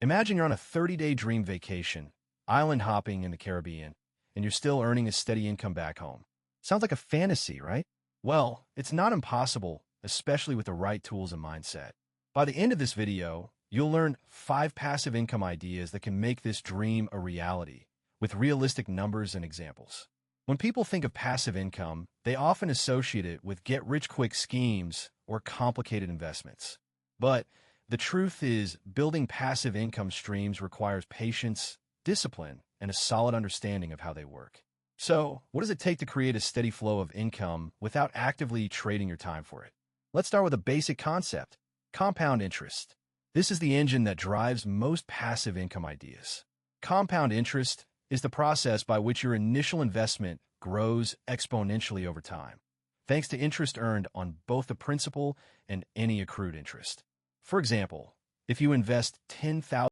Imagine you're on a 30-day dream vacation, island hopping in the Caribbean, and you're still earning a steady income back home. Sounds like a fantasy, right? Well, it's not impossible, especially with the right tools and mindset. By the end of this video, you'll learn 5 passive income ideas that can make this dream a reality, with realistic numbers and examples. When people think of passive income, they often associate it with get-rich-quick schemes or complicated investments. But the truth is, building passive income streams requires patience, discipline, and a solid understanding of how they work. So, what does it take to create a steady flow of income without actively trading your time for it? Let's start with a basic concept: compound interest. This is the engine that drives most passive income ideas. Compound interest is the process by which your initial investment grows exponentially over time, thanks to interest earned on both the principal and any accrued interest. For example, if you invest $10,000